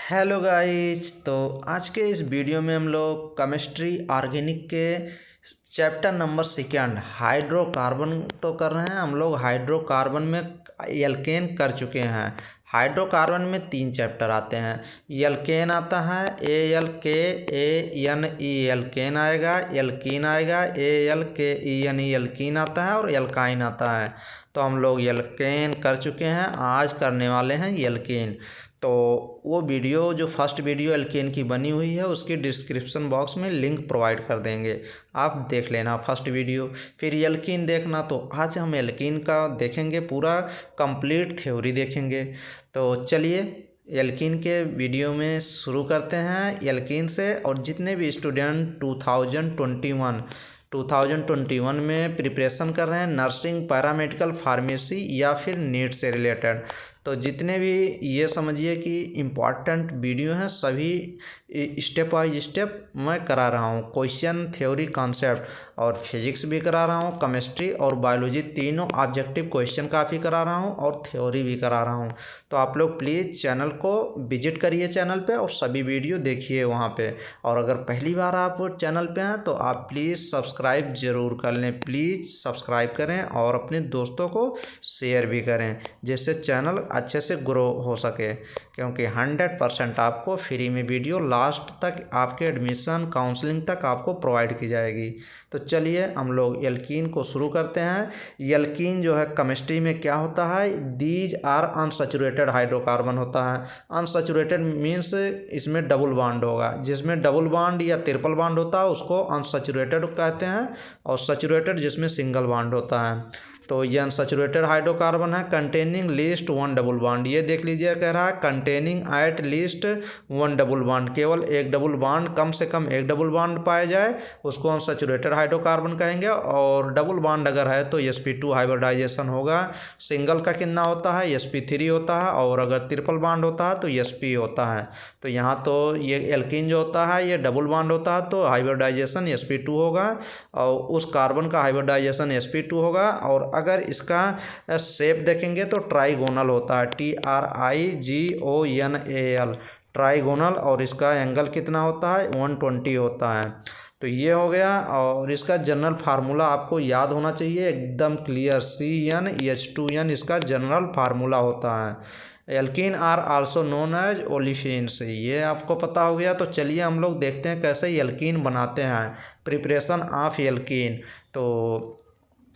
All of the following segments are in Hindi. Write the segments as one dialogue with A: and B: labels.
A: Hello guys. तो आज के इस वीडियो में हम लोग केमिस्ट्री ऑर्गेनिक के चैप्टर नंबर सेकेंड हाइड्रोकार्बन तो कर रहे हैं। हम लोग हाइड्रोकार्बन में एल्केन कर चुके हैं। हाइड्रोकार्बन में 3 चैप्टर आते हैं। एल्केन आता है ALKANE एल्केन आएगा, एल्कीन आएगा ALKENE एल्कीन आता है और एल्काइन आता है। तो हम लोग एल्केन कर चुके हैं, आज करने वाले हैं एल्केन। तो वो वीडियो जो फर्स्ट वीडियो एल्केन की बनी हुई है उसकी डिस्क्रिप्शन बॉक्स में लिंक प्रोवाइड कर देंगे, आप देख लेना फर्स्ट वीडियो। फिर एल्कीन देखना। तो आज हम एल्कीन का देखेंगे, पूरा कंप्लीट थ्योरी देखेंगे। तो चलिए एल्कीन के वीडियो में शुरू करते हैं एल्कीन से। और जितने भी स्टूडेंट 2021 में प्रिपरेशन कर रहे हैं नर्सिंग, पैरामेडिकल, फार्मेसी या फिर नीट से रिलेटेड, तो जितने भी ये समझिए कि इम्पॉर्टेंट वीडियो हैं सभी स्टेप बाय स्टेप मैं करा रहा हूँ। क्वेश्चन, थ्योरी, कॉन्सेप्ट और फिजिक्स भी करा रहा हूँ, केमिस्ट्री और बायोलॉजी तीनों ऑब्जेक्टिव क्वेश्चन काफ़ी करा रहा हूँ और थ्योरी भी करा रहा हूँ। तो आप लोग प्लीज़ चैनल को विजिट करिए चैनल पे और सभी वीडियो देखिए वहाँ पे। और अगर पहली बार आप चैनल पे हैं तो आप प्लीज़ सब्सक्राइब ज़रूर कर लें। प्लीज़ सब्सक्राइब करें और अपने दोस्तों को शेयर भी करें, जिससे चैनल अच्छे से ग्रो हो सके। क्योंकि 100% आपको फ्री में वीडियो लास्ट तक आपके एडमिशन काउंसलिंग तक आपको प्रोवाइड की जाएगी। तो चलिए हम लोग एल्कीन को शुरू करते हैं। एल्कीन जो है केमिस्ट्री में क्या होता है, दीज आर अनसैचुरेटेड हाइड्रोकार्बन होता है। अनसैचुरेटेड मीन्स इसमें डबल बॉन्ड होगा, जिसमें डबल बॉन्ड या ट्रिपल बॉन्ड होता है उसको अनसैचुरेटेड कहते हैं, और सैचुरेटेड जिसमें सिंगल बॉन्ड होता है। तो ये अनसैचुरेटेड हाइड्रोकार्बन है कंटेनिंग लीस्ट 1 डबल बॉन्ड। ये देख लीजिए कह रहा है containing at least 1 double bond, केवल एक डबल बॉन्ड, कम से कम एक डबल बॉन्ड पाया जाए उसको अनसैचुरेटेड हाइड्रोकार्बन कहेंगे। और डबल बॉन्ड अगर है तो sp2 हाइब्रिडाइजेशन होगा। सिंगल का कितना होता है, sp3 होता है, और अगर ट्रिपल बॉन्ड होता है तो sp होता है। तो यहाँ तो ये एल्कीन जो होता है ये डबल बॉन्ड होता है तो हाइब्रिडाइजेशन sp2 होगा, और उस कार्बन का हाइब्रिडाइजेशन sp2 होगा। और अगर इसका शेप देखेंगे तो ट्राइगोनल होता है, TRIGONAL, ट्राइगोनल। और इसका एंगल कितना होता है, 120 होता है। तो ये हो गया। और इसका जनरल फार्मूला आपको याद होना चाहिए एकदम क्लियर, CnH2n इसका जनरल फार्मूला होता है। Alkene are also known as olefins, ये आपको पता हो गया। तो चलिए हम लोग देखते हैं कैसे एल्कीन बनाते हैं, प्रिपरेशन ऑफ एल्कीन। तो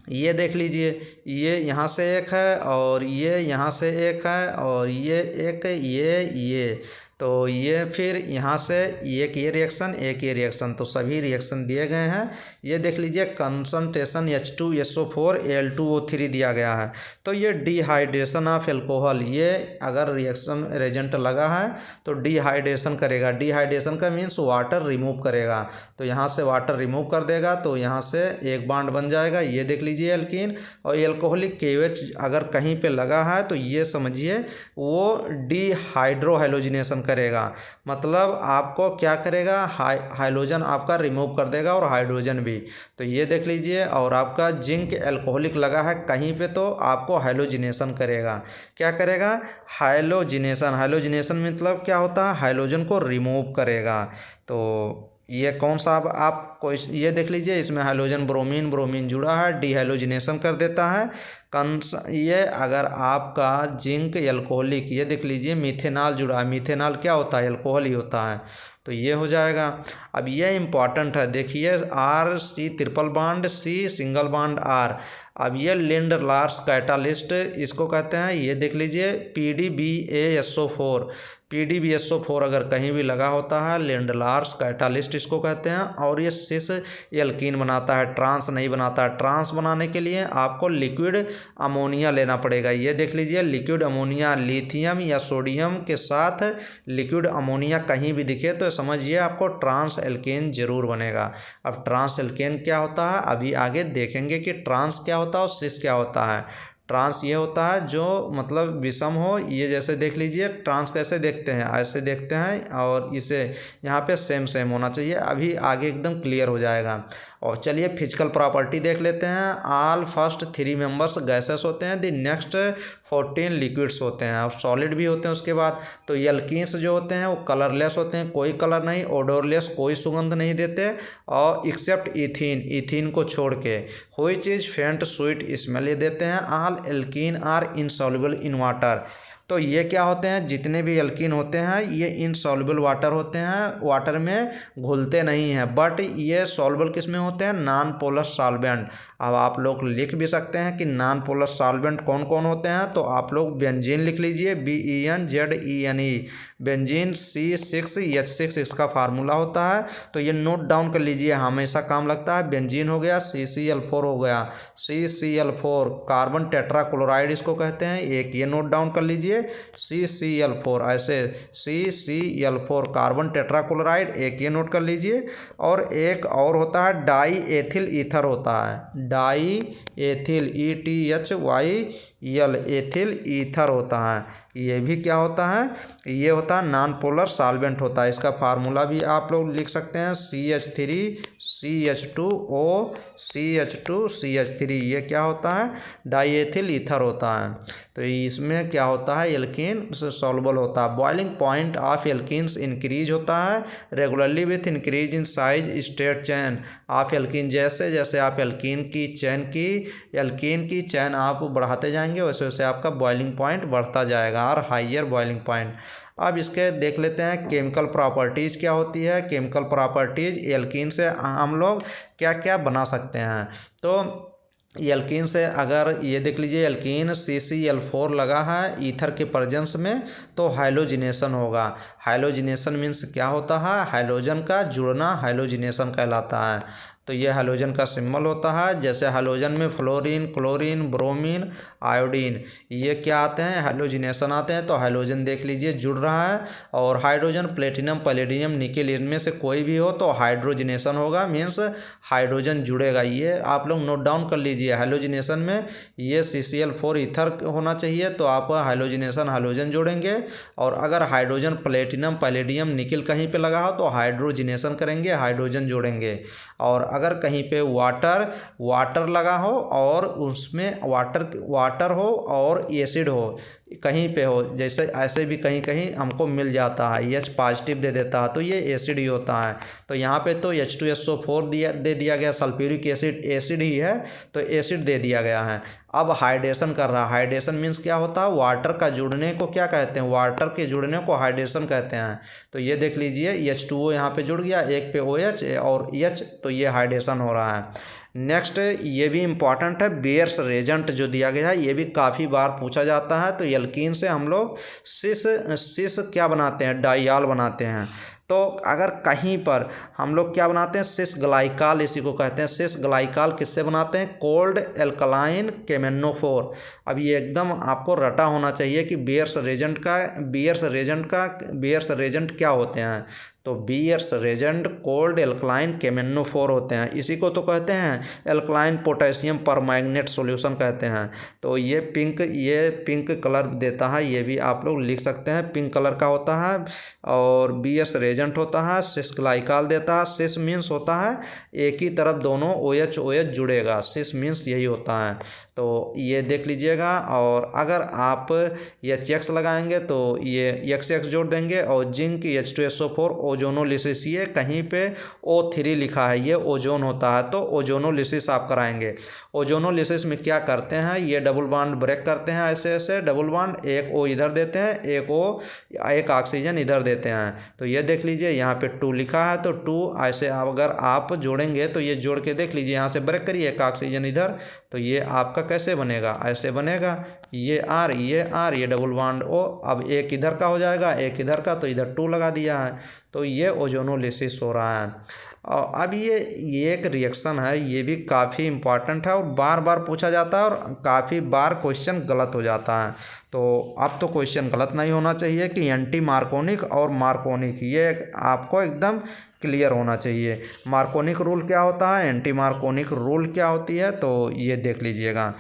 A: ये देख लीजिए, ये यहाँ से एक है और ये यहाँ से एक है और ये एक, ये तो ये फिर यहाँ से एक ये रिएक्शन, एक ये रिएक्शन, तो सभी रिएक्शन दिए गए हैं। ये देख लीजिए कंसंट्रेशन H2SO4 Al2O3 दिया गया है। तो ये डिहाइड्रेशन ऑफ एल्कोहल, ये अगर रिएक्शन एजेंट लगा है तो डिहाइड्रेशन करेगा। डिहाइड्रेशन का मीन्स वाटर रिमूव करेगा। तो यहाँ से वाटर रिमूव कर देगा तो यहाँ से एक बॉन्ड बन जाएगा। ये देख लीजिए एल्कीन। और एल्कोहलिक KOH अगर कहीं पे लगा है तो ये समझिए वो डिहाइड्रोहाइलोजिनेशन करेगा, मतलब आपको क्या करेगा, हाइड्रोजन आपका रिमूव कर देगा और हाइड्रोजन भी। तो ये देख लीजिए। और आपका जिंक एल्कोहलिक लगा है कहीं पे तो आपको हाइलोजिनेशन करेगा। क्या करेगा, हाइलोजिनेशन। हाइलोजिनेशन मतलब क्या होता है, हाइड्रोजन को रिमूव करेगा। तो ये कौन सा आपको ये देख लीजिए, इसमें हाइड्रोजन ब्रोमीन, ब्रोमीन जुड़ा है, डिहाइलोजिनेशन कर देता है। ये अगर आपका जिंक एल्कोहलिक, ये देख लीजिए मिथेनॉल जुड़ा है, मिथेनॉल क्या होता है, एल्कोहल ही होता है। तो ये हो जाएगा। अब ये इम्पॉर्टेंट है, देखिए RC triple bond, C single bond R। अब ये लिंड लार्स कैटालिस्ट इसको कहते हैं। ये देख लीजिए PDBASO4, PDBSO4 अगर कहीं भी लगा होता है लिंड लार्स कैटालिस्ट इसको कहते हैं। और ये सिस एल्कीन बनाता है, ट्रांस नहीं बनाता है। ट्रांस बनाने के लिए आपको लिक्विड अमोनिया लेना पड़ेगा। ये देख लीजिए लिक्विड अमोनिया, लिथियम या सोडियम के साथ लिक्विड अमोनिया कहीं भी दिखे तो समझिए आपको ट्रांस एल्केन जरूर बनेगा। अब ट्रांस एल्केन क्या होता है अभी आगे देखेंगे कि ट्रांस क्या होता है और सिस क्या होता है। ट्रांस ये होता है जो मतलब विषम हो। ये जैसे देख लीजिए ट्रांस कैसे देखते हैं, ऐसे देखते हैं, और इसे यहाँ पे सेम सेम होना चाहिए। अभी आगे एकदम क्लियर हो जाएगा। और चलिए फिजिकल प्रॉपर्टी देख लेते हैं। ऑल फर्स्ट 3 मेंबर्स गैसेस होते हैं, द नेक्स्ट 14 लिक्विड्स होते हैं और सॉलिड भी होते हैं उसके बाद। तो एल्कीन्स जो होते हैं वो कलरलेस होते हैं, कोई कलर नहीं, ओडोरलेस, कोई सुगंध नहीं देते, और एक्सेप्ट इथीन, इथीन को छोड़ के, कोई चीज़ फेंट स्वीट स्मेल ये देते हैं। All alkene are insoluble in water. तो ये क्या होते हैं, जितने भी एल्कीन होते हैं ये इनसॉल्युबल वाटर होते हैं, वाटर में घुलते नहीं हैं, बट ये सॉल्युबल किस में होते हैं, नॉन पोलर सॉल्वेंट। अब आप लोग लिख भी सकते हैं कि नॉन पोलर सॉल्वेंट कौन कौन होते हैं, तो आप लोग बेंजीन लिख लीजिए, BENZENE, बेंजीन C6H6 इसका फार्मूला होता है। तो ये नोट डाउन कर लीजिए, हमेशा काम लगता है। बेंजीन हो गया, CCl4 हो गया, CCl4 कार्बन टेट्राक्लोराइड इसको कहते हैं, एक ये नोट डाउन कर लीजिए, CCl4, ऐसे CCl4 कार्बन टेट्राक्लोराइड, एक ये नोट कर लीजिए। और एक और होता है डाई एथिल ईथर होता है, die ethyl ETHYL ethyl ether होता है। ये भी क्या होता है, ये होता है नॉन पोलर सॉल्वेंट होता है। इसका फार्मूला भी आप लोग लिख सकते हैं, CH3CH2O CH2CH3, ये क्या होता है, डाई एथिल ईथर होता है। तो इसमें क्या होता है, एल्कीन सॉल्युबल होता है। Boiling point of alkenes increase होता है regularly with increase in size state chain of alkene. जैसे जैसे आप एल्कीन की चैन आप बढ़ाते जाएंगे वैसे वैसे आपका बॉइलिंग पॉइंट बढ़ता जाएगा, और हाइयर बॉइलिंग पॉइंट। अब इसके देख लेते हैं केमिकल प्रॉपर्टीज़ क्या होती है। केमिकल प्रॉपर्टीज़, एल्कीन से हम लोग क्या क्या बना सकते हैं। तो एल्कीन से अगर ये देख लीजिए, एल्कीन CCl4 लगा है ईथर के प्रेजेंस में, तो हाइलोजिनेशन होगा। हाइलोजिनेशन मीन्स क्या होता है, हाइलोजन का जुड़ना हाइलोजिनेशन कहलाता है। तो ये हाइलोजन का सिंबल होता है। जैसे हाइलोजन में फ्लोरीन, क्लोरीन, ब्रोमीन, आयोडीन, ये क्या आते हैं, हाइलोजिनेशन आते हैं। तो हाइलोजन देख लीजिए जुड़ रहा है, और हाइड्रोजन, प्लेटिनम, पैलेडियम, निकेल, इनमें से कोई भी हो तो हाइड्रोजिनेशन होगा, मीन्स हाइड्रोजन जुड़ेगा। ये आप लोग नोट डाउन कर लीजिए। हाइलोजिनेशन में ये CCl4 ईथर होना चाहिए, तो आप हाइलोजिनेशन हाइड्रोजन जोड़ेंगे। और अगर हाइड्रोजन, प्लेटिनम, पैलेडियम, निकेल कहीं पे लगा हो तो हाइड्रोजिनेशन करेंगे, हाइड्रोजन जोड़ेंगे। और अगर कहीं पे वाटर लगा हो और उसमें वाटर हो और एसिड हो, कहीं पे हो, जैसे ऐसे भी कहीं कहीं हमको मिल जाता है, H पॉजिटिव दे देता है, तो ये एसिड ही होता है। तो यहाँ पे तो H2SO4 दे दिया गया, सल्फ्यूरिक एसिड एसिड ही है, तो एसिड दे दिया गया है। अब हाइड्रेशन कर रहा है। हाइड्रेशन मीन्स क्या होता है, वाटर का जुड़ने को क्या कहते हैं, वाटर के जुड़ने को हाइड्रेशन कहते हैं। तो ये देख लीजिए, H2O यहाँ पे जुड़ गया, एक पे OH और H, तो ये हाइड्रेशन हो रहा है। नेक्स्ट ये भी इम्पॉर्टेंट है, बेयर्स रेजेंट जो दिया गया है, ये भी काफ़ी बार पूछा जाता है। तो एल्कीन से हम लोग सिस क्या बनाते हैं, डाइयाल बनाते हैं। तो अगर कहीं पर हम लोग क्या बनाते हैं, सिस ग्लाइकाल, इसी को कहते हैं। सिस ग्लाइकाल किससे बनाते हैं, कोल्ड एल्कलाइन केमेनोफोर। अब ये एकदम आपको रटा होना चाहिए कि बेयर्स रेजेंट क्या होते हैं। तो बेयर्स रेजेंट कोल्ड एल्कलाइन केमेनोफोर होते हैं। इसी को तो कहते हैं एल्कलाइन पोटेशियम परमैंगनेट सॉल्यूशन कहते हैं। तो ये पिंक कलर देता है, ये भी आप लोग लिख सकते हैं, पिंक कलर का होता है। और बेयर्स रेजेंट होता है, सिस ग्लाइकाल देता है। सिस मीन्स होता है एक ही तरफ दोनों OH जुड़ेगा, सिस मीन्स यही होता है। तो ये देख लीजिएगा। और अगर आप HX लगाएंगे तो ये XX जोड़ देंगे। और जिंक H2SO4 ओजोनोलिसिस, ये कहीं पे O3 लिखा है, ये ओजोन होता है, तो ओजोनोलिसिस आप कराएंगे। ओजोनोलिसिस में क्या करते हैं, ये डबल बॉन्ड ब्रेक करते हैं, ऐसे ऐसे डबल बॉन्ड, एक O इधर देते हैं, एक ऑक्सीजन इधर देते हैं। तो ये देख लीजिए यहाँ पे 2 लिखा है, तो 2 ऐसे अगर आप जोड़ेंगे तो ये जोड़ के देख लीजिए, यहाँ से ब्रेक करिए, एक ऑक्सीजन इधर, तो ये आपका कैसे बनेगा, ऐसे बनेगा, ये R ये डबल बॉन्ड O। अब एक इधर का हो जाएगा, एक इधर का, तो इधर 2 लगा दिया है, तो ये ओजोनोलिसिस हो रहा है। और अब ये एक रिएक्शन है, ये भी काफ़ी इम्पॉर्टेंट है और बार बार पूछा जाता है, और काफ़ी बार क्वेश्चन गलत हो जाता है। तो अब तो क्वेश्चन गलत नहीं होना चाहिए कि एंटी मार्कोनिक और मार्कोनिक, ये आपको एकदम क्लियर होना चाहिए। मार्कोनिक रूल क्या होता है, एंटी मार्कोनिक रूल क्या होती है, तो ये देख लीजिएगा।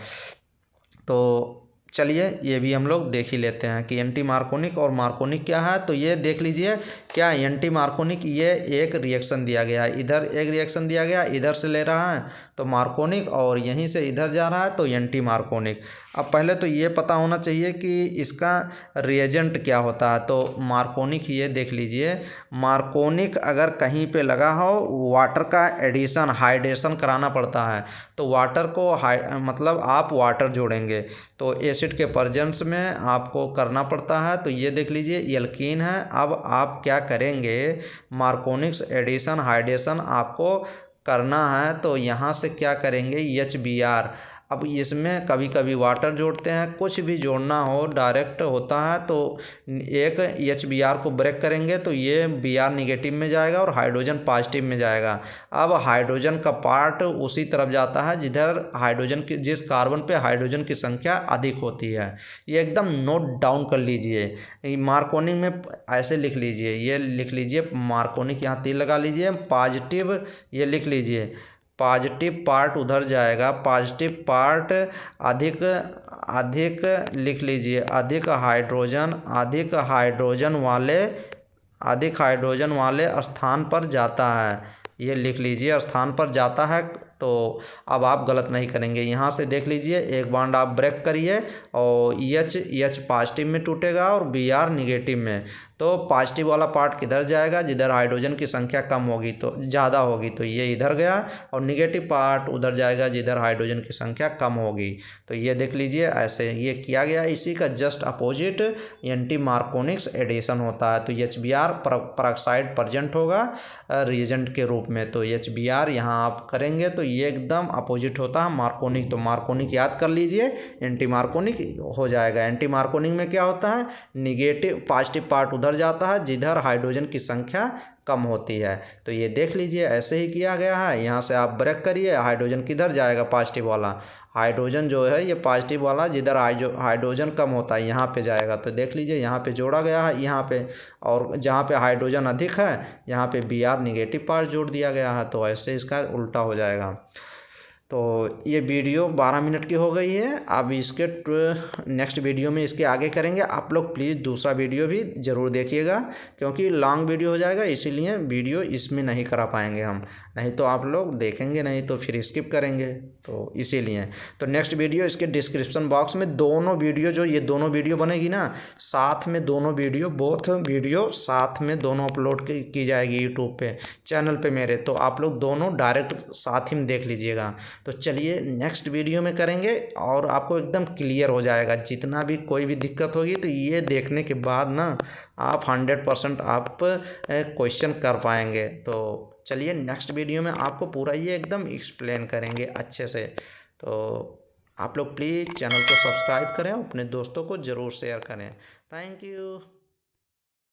A: तो चलिए ये भी हम लोग देख ही लेते हैं कि एंटी मार्कोनिक और मार्कोनिक क्या है। तो ये देख लीजिए, क्या एंटी मार्कोनिक, ये एक रिएक्शन दिया गया है, इधर एक रिएक्शन दिया गया, इधर से ले रहा है तो मार्कोनिक, और यहीं से इधर जा रहा है तो एंटी मार्कोनिक। अब पहले तो ये पता होना चाहिए कि इसका रिएजेंट क्या होता है। तो मार्कोनिक ये देख लीजिए, मार्कोनिक अगर कहीं पे लगा हो, वाटर का एडिशन हाइड्रेशन कराना पड़ता है। तो वाटर को मतलब आप वाटर जोड़ेंगे तो एसिड के प्रेजेंस में आपको करना पड़ता है। तो ये देख लीजिए एल्कीन है। अब आप क्या करेंगे, मार्कोनिक्स एडिशन हाइड्रेशन आपको करना है। तो यहाँ से क्या करेंगे, HBr। अब इसमें कभी कभी वाटर जोड़ते हैं, कुछ भी जोड़ना हो डायरेक्ट होता है। तो एक HBr को ब्रेक करेंगे तो ये Br निगेटिव में जाएगा और हाइड्रोजन पॉजिटिव में जाएगा। अब हाइड्रोजन का पार्ट उसी तरफ जाता है जिधर हाइड्रोजन की, जिस कार्बन पे हाइड्रोजन की संख्या अधिक होती है। ये एकदम नोट डाउन कर लीजिए, मार्कोनिक में ऐसे लिख लीजिए, ये लिख लीजिए मार्कोनिक, यहाँ तीर लगा लीजिए। पॉजिटिव ये लिख लीजिए, पॉजिटिव पार्ट उधर जाएगा, पॉजिटिव पार्ट अधिक अधिक लिख लीजिए, अधिक हाइड्रोजन वाले स्थान पर जाता है। ये लिख लीजिए स्थान पर जाता है। तो अब आप गलत नहीं करेंगे, यहाँ से देख लीजिए एक बॉन्ड आप ब्रेक करिए और H पॉजिटिव में टूटेगा और Br निगेटिव में। तो पॉजिटिव वाला पार्ट किधर जाएगा, जिधर हाइड्रोजन की संख्या कम होगी तो ज़्यादा होगी, तो ये इधर गया। और निगेटिव पार्ट उधर जाएगा जिधर हाइड्रोजन की संख्या कम होगी। तो ये देख लीजिए ऐसे ये किया गया। इसी का just opposite anti Markovnikov addition होता है। तो HBr परऑक्साइड प्रेजेंट होगा रिएजेंट के रूप में। तो HBr यहाँ आप करेंगे तो ये एकदम अपोजिट होता है मार्कोनिक। तो मार्कोनिक याद कर लीजिए, एंटी मार्कोनिक हो जाएगा। एंटी मार्कोनिक में क्या होता है, निगेटिव पॉजिटिव पार्ट उधर जाता है जिधर हाइड्रोजन की संख्या कम होती है। तो ये देख लीजिए ऐसे ही किया गया है। यहाँ से आप ब्रेक करिए, हाइड्रोजन किधर जाएगा, पॉजिटिव वाला हाइड्रोजन जो है ये पॉजिटिव वाला जिधर हाइड्रोजन कम होता है यहाँ पे जाएगा। तो देख लीजिए यहाँ पे जोड़ा गया है यहाँ पे, और जहाँ पे हाइड्रोजन अधिक है यहाँ पे Br निगेटिव पार्ट जोड़ दिया गया है। तो ऐसे इसका उल्टा हो जाएगा। तो ये वीडियो 12 मिनट की हो गई है। अब इसके नेक्स्ट वीडियो में इसके आगे करेंगे। आप लोग प्लीज़ दूसरा वीडियो भी ज़रूर देखिएगा, क्योंकि लॉन्ग वीडियो हो जाएगा, इसीलिए वीडियो इसमें नहीं करा पाएंगे हम। नहीं तो आप लोग देखेंगे नहीं तो फिर स्किप करेंगे, तो इसीलिए। तो नेक्स्ट वीडियो इसके डिस्क्रिप्शन बॉक्स में दोनों वीडियो, जो ये दोनों वीडियो बनेगी ना, साथ में दोनों वीडियो, बोथ वीडियो साथ में दोनों अपलोड की जाएगी यूट्यूब पे, चैनल पे मेरे। तो आप लोग दोनों डायरेक्ट साथ ही में देख लीजिएगा। तो चलिए नेक्स्ट वीडियो में करेंगे और आपको एकदम क्लियर हो जाएगा। जितना भी कोई भी दिक्कत होगी तो ये देखने के बाद ना आप 100% आप क्वेश्चन कर पाएंगे। तो चलिए नेक्स्ट वीडियो में आपको पूरा ये एकदम एक्सप्लेन करेंगे अच्छे से। तो आप लोग प्लीज़ चैनल को सब्सक्राइब करें, अपने दोस्तों को ज़रूर शेयर करें। Thank you.